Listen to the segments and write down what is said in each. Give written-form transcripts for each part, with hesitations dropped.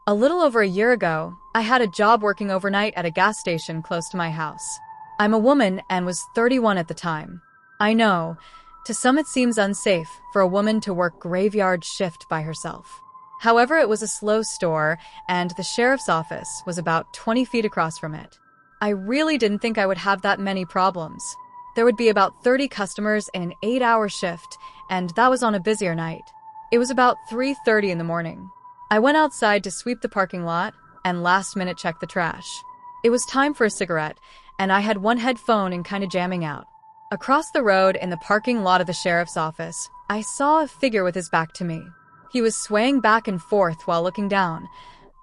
A little over a year ago, I had a job working overnight at a gas station close to my house. I'm a woman and was 31 at the time. I know, to some it seems unsafe for a woman to work graveyard shift by herself. However, it was a slow store, and the sheriff's office was about 20 feet across from it. I really didn't think I would have that many problems. There would be about 30 customers in an 8-hour shift, and that was on a busier night. It was about 3:30 in the morning. I went outside to sweep the parking lot and last minute check the trash. It was time for a cigarette, and I had one headphone and kind of jamming out. Across the road in the parking lot of the sheriff's office, I saw a figure with his back to me. He was swaying back and forth while looking down.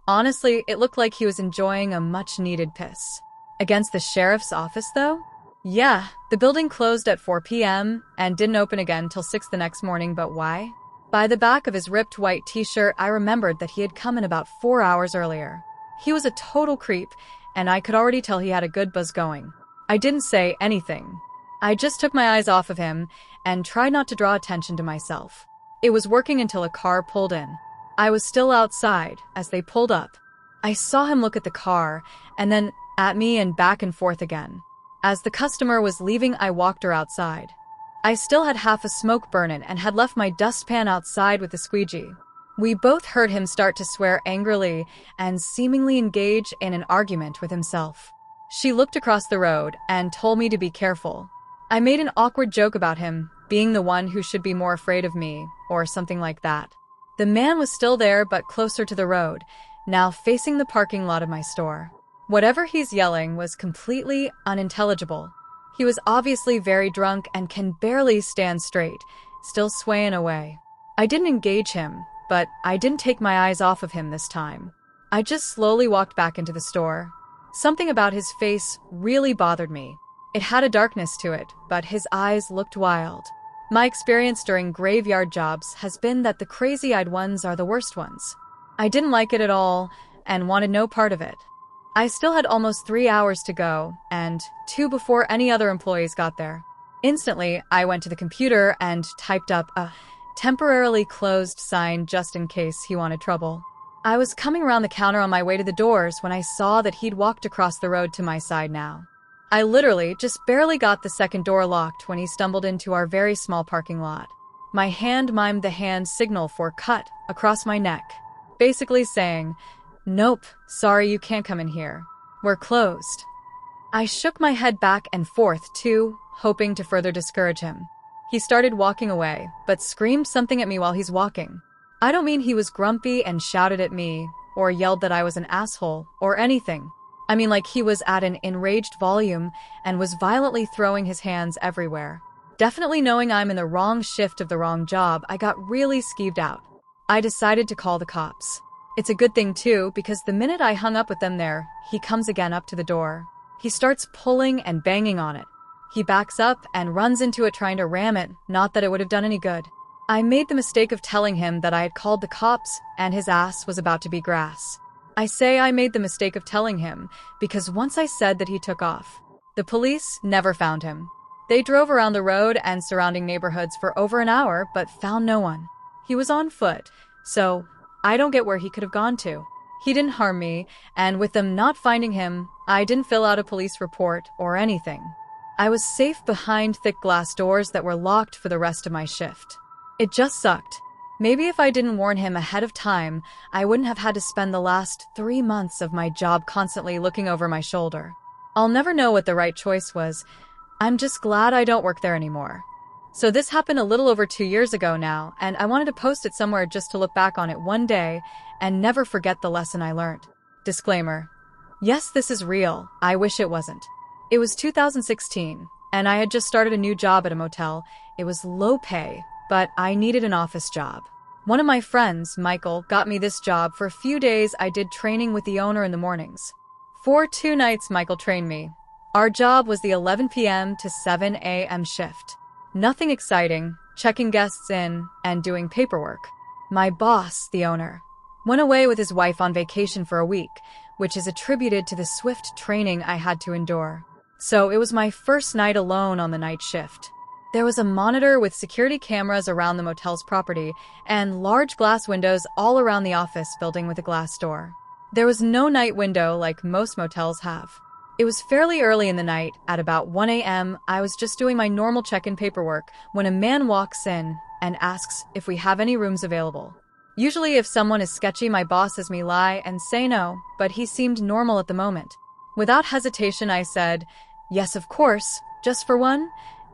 Honestly, it looked like he was enjoying a much-needed piss. Against the sheriff's office, though? Yeah, the building closed at 4 p.m. and didn't open again till 6 the next morning, but why? By the back of his ripped white t-shirt, I remembered that he had come in about 4 hours earlier. He was a total creep, and I could already tell he had a good buzz going. I didn't say anything. I just took my eyes off of him and tried not to draw attention to myself. It was working until a car pulled in. I was still outside as they pulled up. I saw him look at the car and then at me and back and forth again. As the customer was leaving, I walked her outside. I still had half a smoke burnin' and had left my dustpan outside with the squeegee. We both heard him start to swear angrily and seemingly engage in an argument with himself. She looked across the road and told me to be careful. I made an awkward joke about him being the one who should be more afraid of me, or something like that. The man was still there but closer to the road, now facing the parking lot of my store. Whatever he's yelling was completely unintelligible. He was obviously very drunk and can barely stand straight, still swaying away. I didn't engage him, but I didn't take my eyes off of him this time. I just slowly walked back into the store. Something about his face really bothered me. It had a darkness to it, but his eyes looked wild. My experience during graveyard jobs has been that the crazy-eyed ones are the worst ones. I didn't like it at all and wanted no part of it. I still had almost 3 hours to go, and 2 before any other employees got there. Instantly, I went to the computer and typed up a temporarily closed sign just in case he wanted trouble. I was coming around the counter on my way to the doors when I saw that he'd walked across the road to my side now. I literally just barely got the second door locked when he stumbled into our very small parking lot. My hand mimed the hand signal for cut across my neck, basically saying, "Nope, sorry, you can't come in here. We're closed." I shook my head back and forth too, hoping to further discourage him. He started walking away, but screamed something at me while he's walking. I don't mean he was grumpy and shouted at me, or yelled that I was an asshole, or anything. I mean like he was at an enraged volume and was violently throwing his hands everywhere. Definitely knowing I'm in the wrong shift of the wrong job, I got really skeeved out. I decided to call the cops. It's a good thing too, because the minute I hung up with them there, he comes again up to the door. He starts pulling and banging on it. He backs up and runs into it trying to ram it, not that it would have done any good. I made the mistake of telling him that I had called the cops and his ass was about to be grass. I say I made the mistake of telling him because once I said that, he took off. The police never found him. They drove around the road and surrounding neighborhoods for over an hour but found no one. He was on foot, so I don't get where he could have gone to. He didn't harm me, and with them not finding him, I didn't fill out a police report or anything. I was safe behind thick glass doors that were locked for the rest of my shift. It just sucked. Maybe if I didn't warn him ahead of time, I wouldn't have had to spend the last 3 months of my job constantly looking over my shoulder. I'll never know what the right choice was. I'm just glad I don't work there anymore. So this happened a little over 2 years ago now, and I wanted to post it somewhere just to look back on it one day and never forget the lesson I learned. Disclaimer. Yes, this is real. I wish it wasn't. It was 2016, and I had just started a new job at a motel. It was low pay, but I needed an office job. One of my friends, Michael, got me this job. For a few days, I did training with the owner in the mornings. For 2 nights, Michael trained me. Our job was the 11 p.m. to 7 a.m. shift. Nothing exciting, checking guests in and doing paperwork. My boss, the owner, went away with his wife on vacation for a week, which is attributed to the swift training I had to endure. So it was my first night alone on the night shift. There was a monitor with security cameras around the motel's property and large glass windows all around the office building with a glass door. There was no night window like most motels have. It was fairly early in the night. At about 1 a.m., I was just doing my normal check-in paperwork when a man walks in and asks if we have any rooms available. Usually if someone is sketchy, my boss has me lie and say no, but he seemed normal at the moment. Without hesitation, I said, "Yes, of course, just for one?"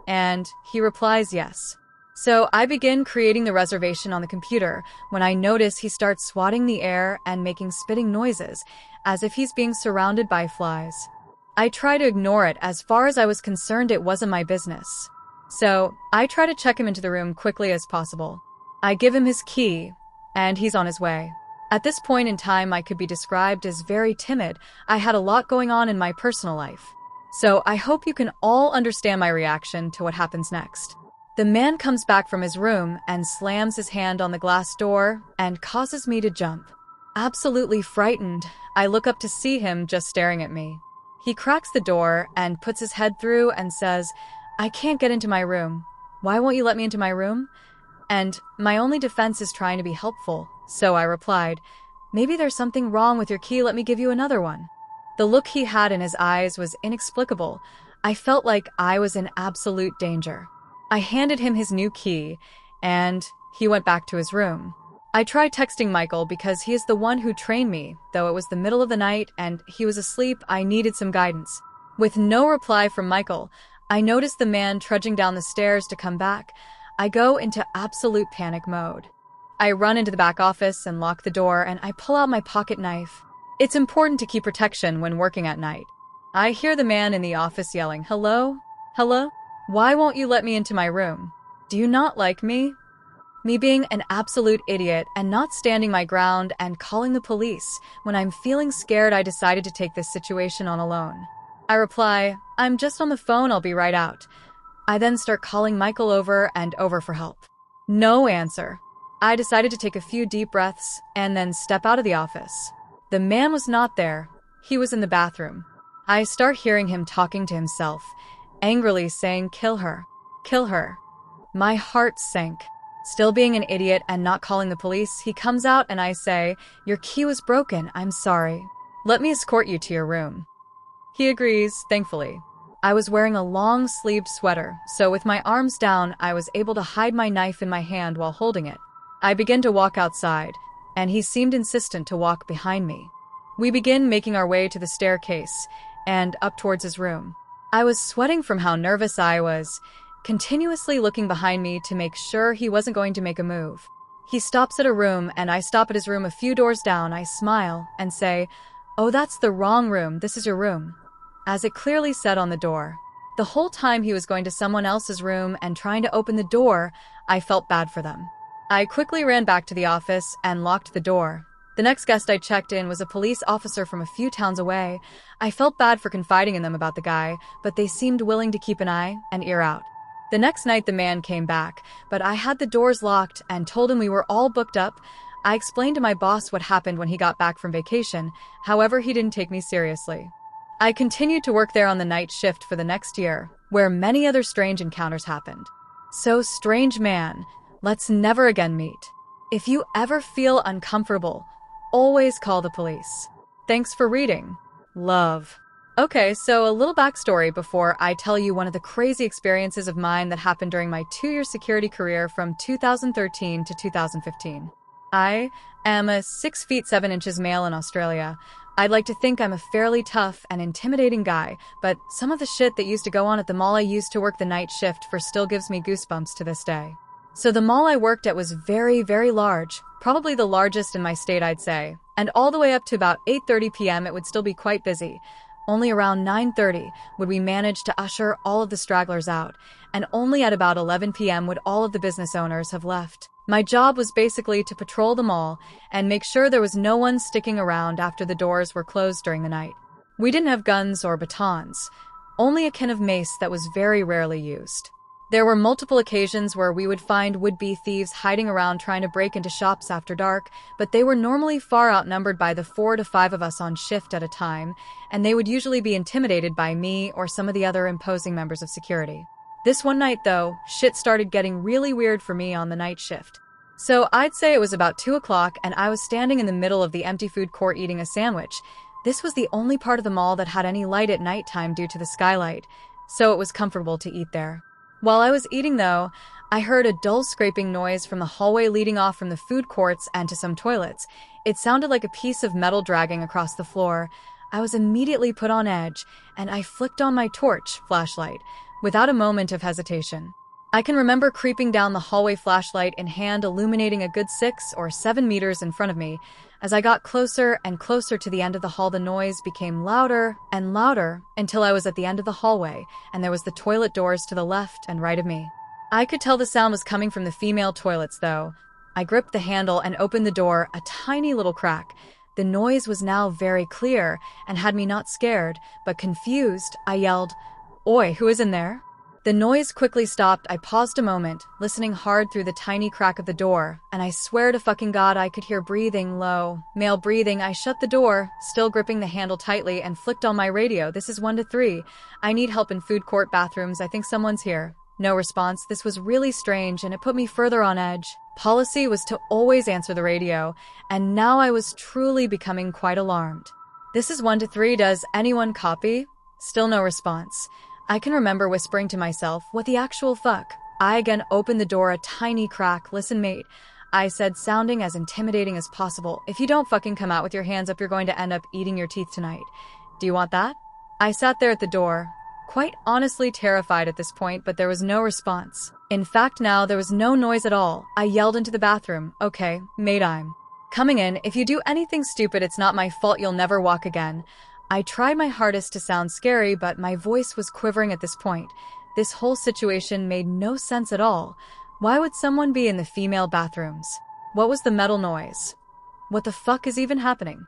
And he replies yes. So I begin creating the reservation on the computer when I notice he starts swatting the air and making spitting noises, as if he's being surrounded by flies. I try to ignore it. As far as I was concerned, it wasn't my business. So I try to check him into the room quickly as possible. I give him his key, and he's on his way. At this point in time, I could be described as very timid. I had a lot going on in my personal life. So I hope you can all understand my reaction to what happens next. The man comes back from his room and slams his hand on the glass door and causes me to jump. Absolutely frightened, I look up to see him just staring at me. He cracks the door and puts his head through and says, "I can't get into my room. Why won't you let me into my room?" And my only defense is trying to be helpful, so I replied, "Maybe there's something wrong with your key, let me give you another one." The look he had in his eyes was inexplicable. I felt like I was in absolute danger. I handed him his new key, and he went back to his room. I tried texting Michael because he is the one who trained me, though it was the middle of the night and he was asleep. I needed some guidance. With no reply from Michael, I noticed the man trudging down the stairs to come back. I go into absolute panic mode. I run into the back office and lock the door, and I pull out my pocket knife. It's important to keep protection when working at night. I hear the man in the office yelling, "Hello? Hello? Why won't you let me into my room? Do you not like me?" Me being an absolute idiot and not standing my ground and calling the police. When I'm feeling scared, I decided to take this situation on alone. I reply, "I'm just on the phone, I'll be right out." I then start calling Michael over and over for help. No answer. I decided to take a few deep breaths and then step out of the office. The man was not there. He was in the bathroom. I start hearing him talking to himself, angrily saying, "Kill her. Kill her." My heart sank. Still being an idiot and not calling the police, he comes out and I say, "Your key was broken. I'm sorry. Let me escort you to your room." He agrees, thankfully. I was wearing a long-sleeved sweater, so with my arms down, I was able to hide my knife in my hand while holding it. I begin to walk outside, and he seemed insistent to walk behind me. We begin making our way to the staircase and up towards his room. I was sweating from how nervous I was, continuously looking behind me to make sure he wasn't going to make a move. He stops at a room, and I stop at his room a few doors down. I smile and say, "Oh, that's the wrong room. This is your room," as it clearly said on the door. The whole time he was going to someone else's room and trying to open the door, I felt bad for them. I quickly ran back to the office and locked the door. The next guest I checked in was a police officer from a few towns away. I felt bad for confiding in them about the guy, but they seemed willing to keep an eye and ear out. The next night the man came back, but I had the doors locked and told him we were all booked up. I explained to my boss what happened when he got back from vacation. However, he didn't take me seriously. I continued to work there on the night shift for the next year, where many other strange encounters happened. So, strange man, let's never again meet. If you ever feel uncomfortable, always call the police. Thanks for reading. Love. Okay, so a little backstory before I tell you one of the crazy experiences of mine that happened during my 2-year security career from 2013 to 2015. I am a 6 feet 7 inches male in Australia. I'd like to think I'm a fairly tough and intimidating guy, but some of the shit that used to go on at the mall I used to work the night shift for still gives me goosebumps to this day. So the mall I worked at was very, very large, probably the largest in my state, I'd say, and all the way up to about 8:30 p.m. it would still be quite busy. Only around 9:30 would we manage to usher all of the stragglers out, and only at about 11 p.m. would all of the business owners have left. My job was basically to patrol the mall and make sure there was no one sticking around after the doors were closed during the night. We didn't have guns or batons, only a can of mace that was very rarely used. There were multiple occasions where we would find would-be thieves hiding around trying to break into shops after dark, but they were normally far outnumbered by the 4 to 5 of us on shift at a time, and they would usually be intimidated by me or some of the other imposing members of security. This one night, though, shit started getting really weird for me on the night shift. So I'd say it was about 2 o'clock and I was standing in the middle of the empty food court eating a sandwich. This was the only part of the mall that had any light at nighttime due to the skylight, so it was comfortable to eat there. While I was eating, though, I heard a dull scraping noise from the hallway leading off from the food courts and to some toilets. It sounded like a piece of metal dragging across the floor. I was immediately put on edge, and I flicked on my torch flashlight, without a moment of hesitation. I can remember creeping down the hallway, flashlight in hand, illuminating a good 6 or 7 meters in front of me. As I got closer and closer to the end of the hall, the noise became louder and louder until I was at the end of the hallway, and there was the toilet doors to the left and right of me. I could tell the sound was coming from the female toilets, though. I gripped the handle and opened the door, a tiny little crack. The noise was now very clear and had me not scared, but confused. I yelled, "Oi, who is in there?" The noise quickly stopped. I paused a moment, listening hard through the tiny crack of the door, and I swear to fucking God I could hear breathing, low, male breathing. I shut the door, still gripping the handle tightly, and flicked on my radio. "This is 1 to 3. I need help in food court bathrooms. I think someone's here." No response. This was really strange, and it put me further on edge. Policy was to always answer the radio, and now I was truly becoming quite alarmed. "This is 1 to 3. Does anyone copy?" Still no response. I can remember whispering to myself, "What the actual fuck?" I again opened the door, a tiny crack. "Listen, mate," I said, sounding as intimidating as possible. "If you don't fucking come out with your hands up, you're going to end up eating your teeth tonight. Do you want that?" I sat there at the door, quite honestly terrified at this point, but there was no response. In fact, now there was no noise at all. I yelled into the bathroom, "Okay, mate, I'm coming in. If you do anything stupid, it's not my fault. You'll never walk again." I tried my hardest to sound scary, but my voice was quivering at this point. This whole situation made no sense at all. Why would someone be in the female bathrooms? What was the metal noise? What the fuck is even happening?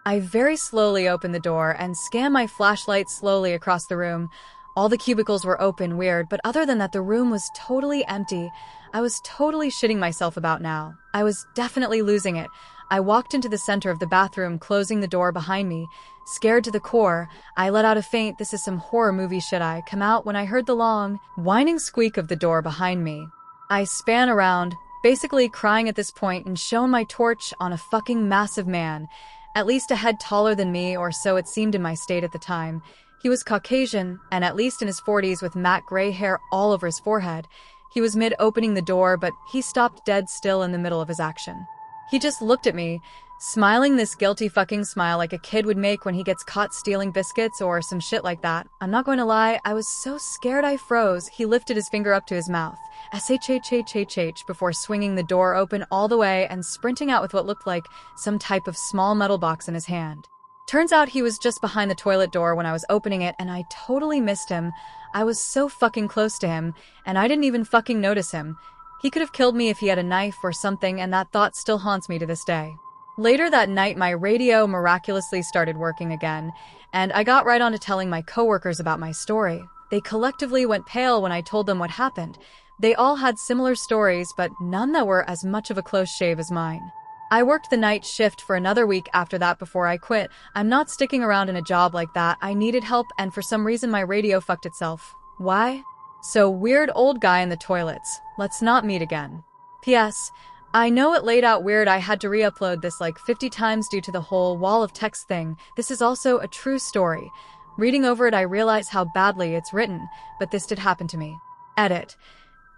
I very slowly opened the door and scanned my flashlight slowly across the room. All the cubicles were open, weird, but other than that, the room was totally empty. I was totally shitting myself about now. I was definitely losing it. I walked into the center of the bathroom, closing the door behind me. Scared to the core, I let out a faint, "This is some horror movie shit." I come out when I heard the long, whining squeak of the door behind me. I span around, basically crying at this point, and shone my torch on a fucking massive man, at least a head taller than me, or so it seemed in my state at the time. He was Caucasian, and at least in his 40s, with matte gray hair all over his forehead. He was mid-opening the door, but he stopped dead still in the middle of his action. He just looked at me, smiling this guilty fucking smile like a kid would make when he gets caught stealing biscuits or some shit like that. I'm not going to lie, I was so scared I froze. He lifted his finger up to his mouth, SHHHHH, before swinging the door open all the way and sprinting out with what looked like some type of small metal box in his hand. Turns out he was just behind the toilet door when I was opening it, and I totally missed him. I was so fucking close to him, and I didn't even fucking notice him. He could have killed me if he had a knife or something, and that thought still haunts me to this day. Later that night, my radio miraculously started working again, and I got right on to telling my coworkers about my story. They collectively went pale when I told them what happened. They all had similar stories, but none that were as much of a close shave as mine. I worked the night shift for another week after that before I quit. I'm not sticking around in a job like that. I needed help, and for some reason my radio fucked itself. Why? So, weird old guy in the toilets. Let's not meet again. P.S. I know it laid out weird. I had to re-upload this like 50 times due to the whole wall of text thing. This is also a true story. Reading over it, I realize how badly it's written, but this did happen to me. Edit.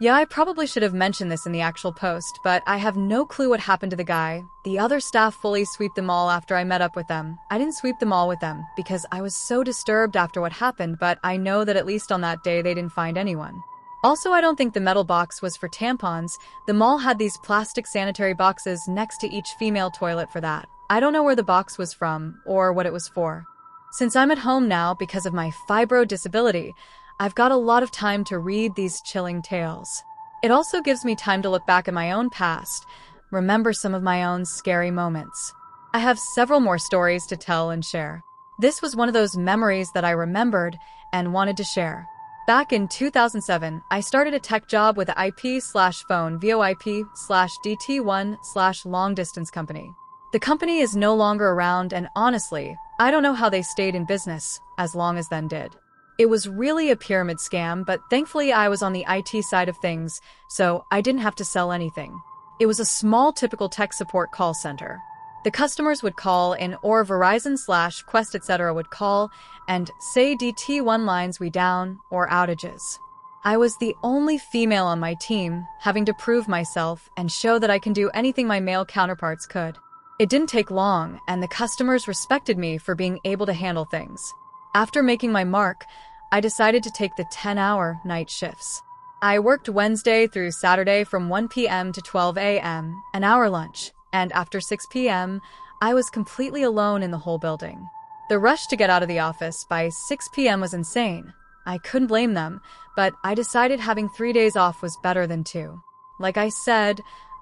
Yeah, I probably should have mentioned this in the actual post, but I have no clue what happened to the guy. The other staff fully swept them all after I met up with them. I didn't sweep them all with them because I was so disturbed after what happened, but I know that at least on that day they didn't find anyone. Also, I don't think the metal box was for tampons. The mall had these plastic sanitary boxes next to each female toilet for that. I don't know where the box was from or what it was for. Since I'm at home now because of my fibro disability, I've got a lot of time to read these chilling tales. It also gives me time to look back at my own past, remember some of my own scary moments. I have several more stories to tell and share. This was one of those memories that I remembered and wanted to share. Back in 2007, I started a tech job with an IP/phone VoIP/DT1/long distance company. The company is no longer around, and honestly, I don't know how they stayed in business as long as then did. It was really a pyramid scam, but thankfully I was on the IT side of things, so I didn't have to sell anything. It was a small typical tech support call center. The customers would call in, or Verizon/Quest etc. would call and say DT1 lines we down or outages. I was the only female on my team, having to prove myself and show that I can do anything my male counterparts could. It didn't take long, and the customers respected me for being able to handle things. After making my mark, I decided to take the 10-hour night shifts. I worked Wednesday through Saturday from 1 p.m. to 12 a.m., an hour lunch, and after 6 p.m., I was completely alone in the whole building. The rush to get out of the office by 6 p.m. was insane. I couldn't blame them, but I decided having 3 days off was better than 2. Like I said,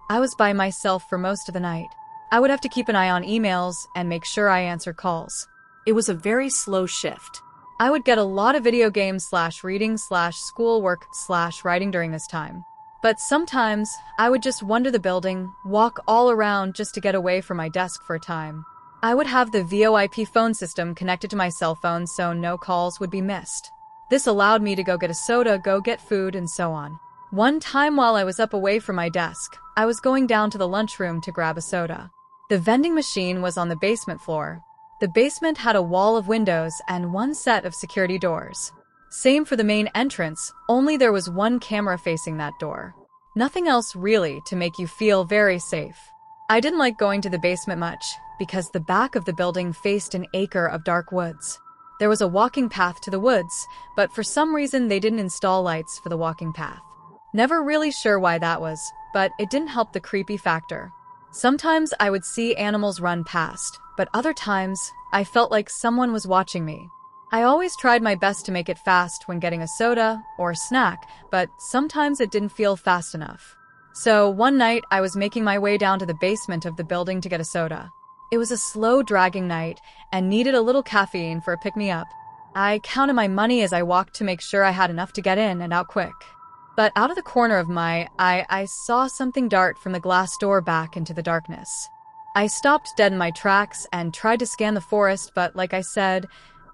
I was by myself for most of the night. I would have to keep an eye on emails and make sure I answered calls. It was a very slow shift. I would get a lot of video games/reading/schoolwork/writing during this time. But sometimes, I would just wander the building, walk all around just to get away from my desk for a time. I would have the VoIP phone system connected to my cell phone so no calls would be missed. This allowed me to go get a soda, go get food, and so on. One time while I was up away from my desk, I was going down to the lunchroom to grab a soda. The vending machine was on the basement floor. The basement had a wall of windows and one set of security doors. Same for the main entrance, only there was one camera facing that door. Nothing else really to make you feel very safe. I didn't like going to the basement much because the back of the building faced an acre of dark woods. There was a walking path to the woods, but for some reason they didn't install lights for the walking path. Never really sure why that was, but it didn't help the creepy factor. Sometimes I would see animals run past, but other times I felt like someone was watching me. I always tried my best to make it fast when getting a soda or snack, but sometimes it didn't feel fast enough. So one night I was making my way down to the basement of the building to get a soda. It was a slow, dragging night and needed a little caffeine for a pick-me-up. I counted my money as I walked to make sure I had enough to get in and out quick. But out of the corner of my eye, I saw something dart from the glass door back into the darkness. I stopped dead in my tracks and tried to scan the forest, but like I said,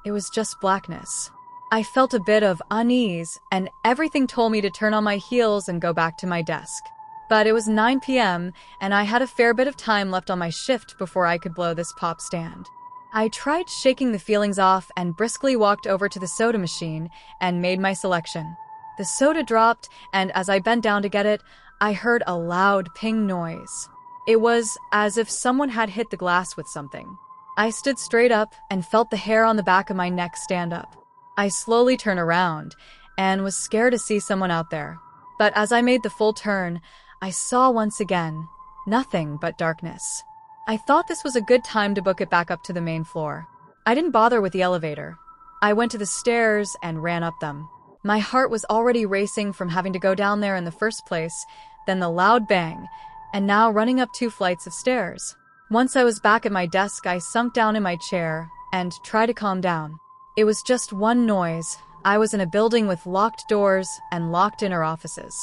it was just blackness. I felt a bit of unease, and everything told me to turn on my heels and go back to my desk. But it was 9 p.m., and I had a fair bit of time left on my shift before I could blow this pop stand. I tried shaking the feelings off and briskly walked over to the soda machine and made my selection. The soda dropped, and as I bent down to get it, I heard a loud ping noise. It was as if someone had hit the glass with something. I stood straight up and felt the hair on the back of my neck stand up. I slowly turned around and was scared to see someone out there. But as I made the full turn, I saw once again nothing but darkness. I thought this was a good time to book it back up to the main floor. I didn't bother with the elevator. I went to the stairs and ran up them. My heart was already racing from having to go down there in the first place, then the loud bang, and now running up 2 flights of stairs. Once I was back at my desk, I sunk down in my chair and tried to calm down. It was just one noise. I was in a building with locked doors and locked inner offices.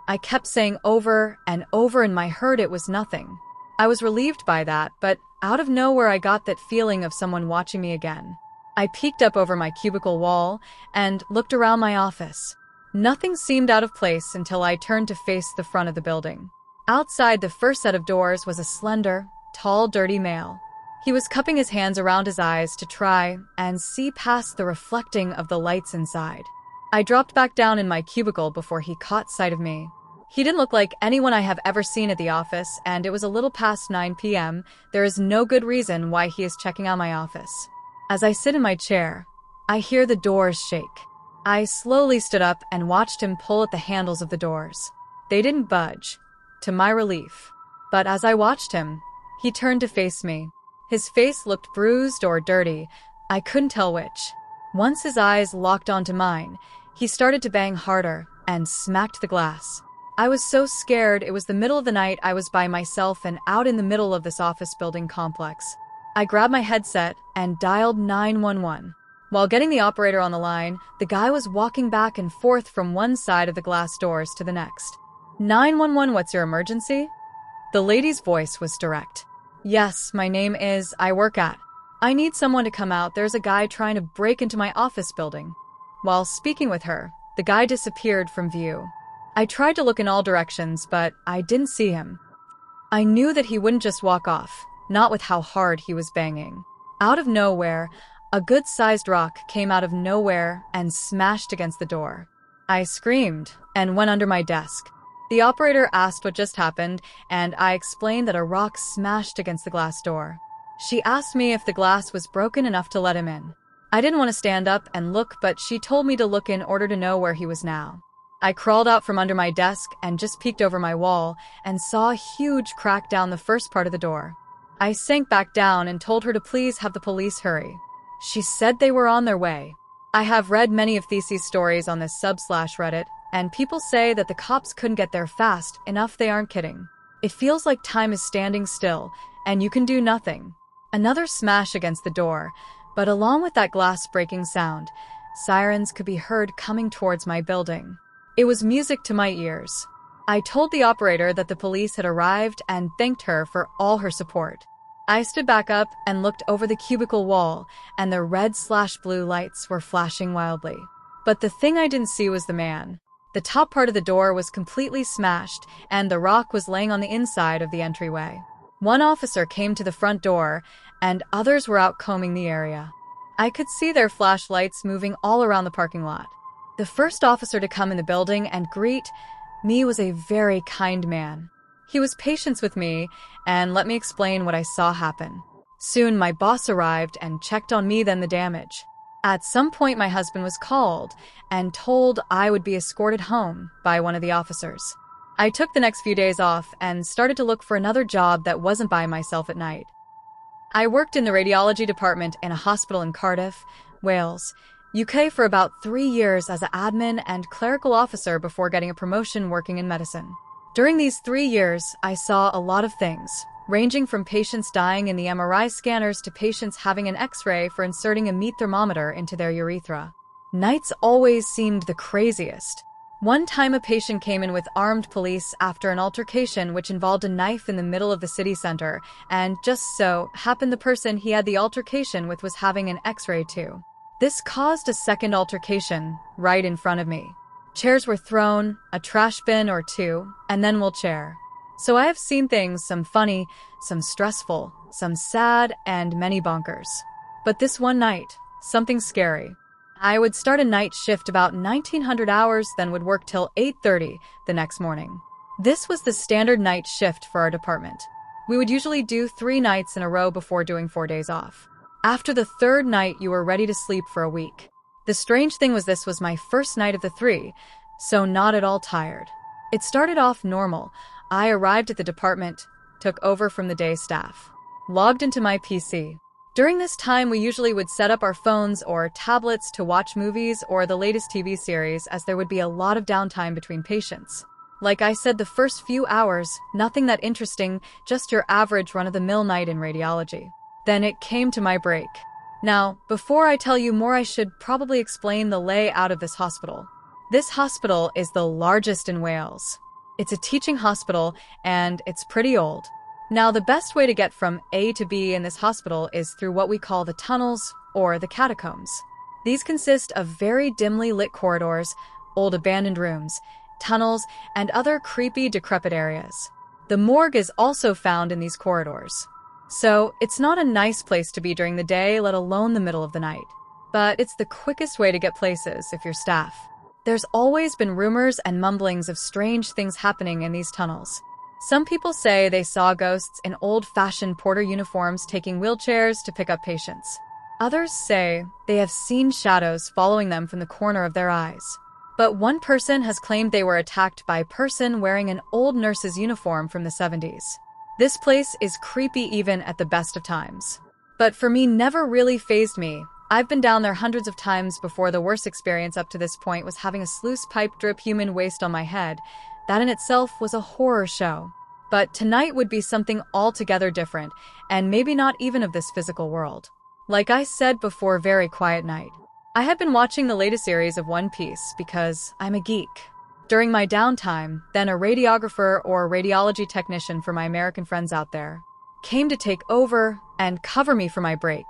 I kept saying over and over in my head it was nothing. I was relieved by that, but out of nowhere I got that feeling of someone watching me again. I peeked up over my cubicle wall and looked around my office. Nothing seemed out of place until I turned to face the front of the building. Outside the first set of doors was a slender, tall, dirty male. He was cupping his hands around his eyes to try and see past the reflecting of the lights inside. I dropped back down in my cubicle before he caught sight of me. He didn't look like anyone I have ever seen at the office, and it was a little past 9 p.m. There is no good reason why he is checking out my office. As I sit in my chair, I hear the doors shake. I slowly stood up and watched him pull at the handles of the doors. They didn't budge, to my relief. But as I watched him, he turned to face me. His face looked bruised or dirty. I couldn't tell which. Once his eyes locked onto mine, he started to bang harder and smacked the glass. I was so scared. It was the middle of the night. I was by myself and out in the middle of this office building complex. I grabbed my headset and dialed 911. While getting the operator on the line, the guy was walking back and forth from one side of the glass doors to the next. 911, what's your emergency? The lady's voice was direct. Yes, my name is, I work at. I need someone to come out. There's a guy trying to break into my office building. While speaking with her, the guy disappeared from view. I tried to look in all directions, but I didn't see him. I knew that he wouldn't just walk off, not with how hard he was banging. Out of nowhere, a good-sized rock came out of nowhere and smashed against the door. I screamed and went under my desk. The operator asked what just happened, and I explained that a rock smashed against the glass door. She asked me if the glass was broken enough to let him in. I didn't want to stand up and look, but she told me to look in order to know where he was now. I crawled out from under my desk and just peeked over my wall and saw a huge crack down the first part of the door. I sank back down and told her to please have the police hurry. She said they were on their way. I have read many of These's stories on this sub/Reddit, and people say that the cops couldn't get there fast enough. They aren't kidding. It feels like time is standing still, and you can do nothing. Another smash against the door, but along with that glass-breaking sound, sirens could be heard coming towards my building. It was music to my ears. I told the operator that the police had arrived and thanked her for all her support. I stood back up and looked over the cubicle wall, and the red/blue lights were flashing wildly. But the thing I didn't see was the man. The top part of the door was completely smashed, and the rock was laying on the inside of the entryway. One officer came to the front door, and others were out combing the area. I could see their flashlights moving all around the parking lot. The first officer to come in the building and greet me was a very kind man. He was patient with me and let me explain what I saw happen. Soon my boss arrived and checked on me, then the damage. At some point my husband was called and told I would be escorted home by one of the officers. I took the next few days off and started to look for another job that wasn't by myself at night. I worked in the radiology department in a hospital in Cardiff, Wales, UK for about 3 years as an admin and clerical officer before getting a promotion working in medicine. During these 3 years, I saw a lot of things, ranging from patients dying in the MRI scanners to patients having an X-ray for inserting a meat thermometer into their urethra. Nights always seemed the craziest. One time a patient came in with armed police after an altercation which involved a knife in the middle of the city center, and just so happened the person he had the altercation with was having an X-ray too. This caused a second altercation right in front of me. Chairs were thrown, a trash bin or two, and then we'll chair. So I have seen things, some funny, some stressful, some sad, and many bonkers. But this one night, something scary. I would start a night shift about 1900 hours, then would work till 8:30 the next morning. This was the standard night shift for our department. We would usually do 3 nights in a row before doing 4 days off. After the 3rd night, you were ready to sleep for a week. The strange thing was this was my first night of the 3, so not at all tired. It started off normal. I arrived at the department, took over from the day staff, logged into my PC. During this time, we usually would set up our phones or tablets to watch movies or the latest TV series, as there would be a lot of downtime between patients. Like I said, the first few hours, nothing that interesting, just your average run-of-the-mill night in radiology. Then it came to my break. Now, before I tell you more, I should probably explain the layout of this hospital. This hospital is the largest in Wales. It's a teaching hospital, and it's pretty old. Now, the best way to get from A to B in this hospital is through what we call the tunnels, or the catacombs. These consist of very dimly lit corridors, old abandoned rooms, tunnels, and other creepy, decrepit areas. The morgue is also found in these corridors. So, it's not a nice place to be during the day, let alone the middle of the night. But it's the quickest way to get places if you're staff. There's always been rumors and mumblings of strange things happening in these tunnels. Some people say they saw ghosts in old-fashioned porter uniforms taking wheelchairs to pick up patients. Others say they have seen shadows following them from the corner of their eyes. But one person has claimed they were attacked by a person wearing an old nurse's uniform from the 70s. This place is creepy even at the best of times. But for me, never really fazed me. I've been down there hundreds of times before. The worst experience up to this point was having a sluice pipe drip human waste on my head. That in itself was a horror show. But tonight would be something altogether different, and maybe not even of this physical world. Like I said before, very quiet night. I had been watching the latest series of One Piece because I'm a geek. During my downtime, then a radiographer or radiology technician for my American friends out there came to take over and cover me for my break.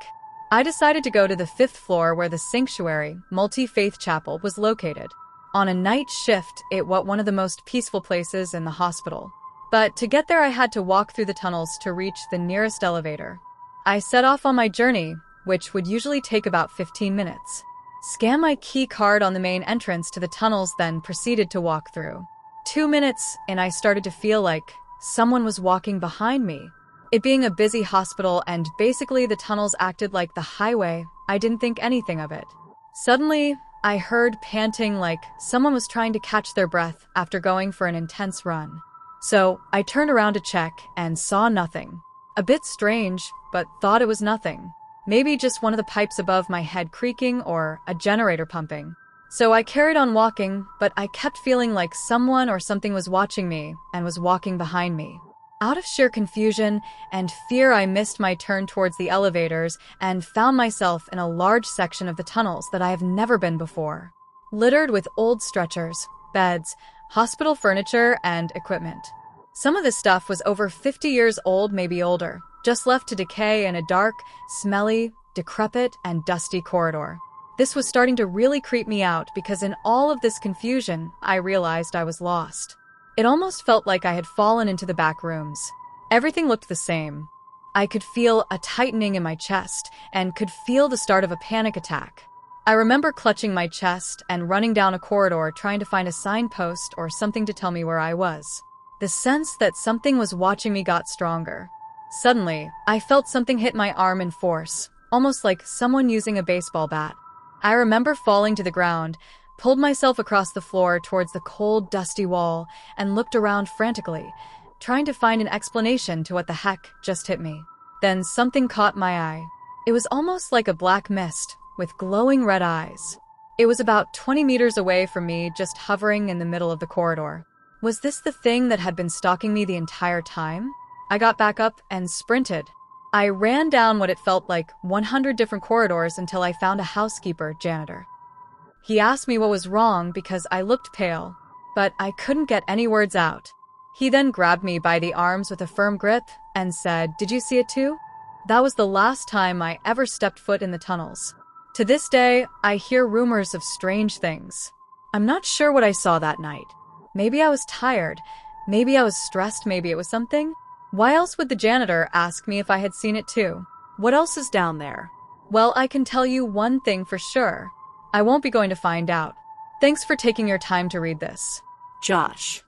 I decided to go to the 5th floor where the sanctuary, multi-faith chapel, was located. On a night shift, it was one of the most peaceful places in the hospital. But to get there, I had to walk through the tunnels to reach the nearest elevator. I set off on my journey, which would usually take about 15 minutes. Scanned my key card on the main entrance to the tunnels, then proceeded to walk through. 2 minutes, and I started to feel like someone was walking behind me. It being a busy hospital and basically the tunnels acted like the highway, I didn't think anything of it. Suddenly, I heard panting like someone was trying to catch their breath after going for an intense run. So I turned around to check and saw nothing. A bit strange, but thought it was nothing. Maybe just one of the pipes above my head creaking or a generator pumping. So I carried on walking, but I kept feeling like someone or something was watching me and was walking behind me. Out of sheer confusion and fear, I missed my turn towards the elevators and found myself in a large section of the tunnels that I have never been before. Littered with old stretchers, beds, hospital furniture, and equipment. Some of this stuff was over 50 years old, maybe older, just left to decay in a dark, smelly, decrepit, and dusty corridor. This was starting to really creep me out because in all of this confusion, I realized I was lost. It almost felt like I had fallen into the back rooms. Everything looked the same. I could feel a tightening in my chest and could feel the start of a panic attack. I remember clutching my chest and running down a corridor trying to find a signpost or something to tell me where I was. The sense that something was watching me got stronger. Suddenly, I felt something hit my arm in force, almost like someone using a baseball bat. I remember falling to the ground, pulled myself across the floor towards the cold, dusty wall, and looked around frantically, trying to find an explanation to what the heck just hit me. Then something caught my eye. It was almost like a black mist, with glowing red eyes. It was about 20 meters away from me, just hovering in the middle of the corridor. Was this the thing that had been stalking me the entire time? I got back up and sprinted. I ran down what it felt like 100 different corridors until I found a housekeeper janitor. He asked me what was wrong because I looked pale, but I couldn't get any words out. He then grabbed me by the arms with a firm grip and said, "Did you see it too?" That was the last time I ever stepped foot in the tunnels. To this day, I hear rumors of strange things. I'm not sure what I saw that night. Maybe I was tired, maybe I was stressed, maybe it was something. Why else would the janitor ask me if I had seen it too? What else is down there? Well, I can tell you one thing for sure. I won't be going to find out. Thanks for taking your time to read this. Josh.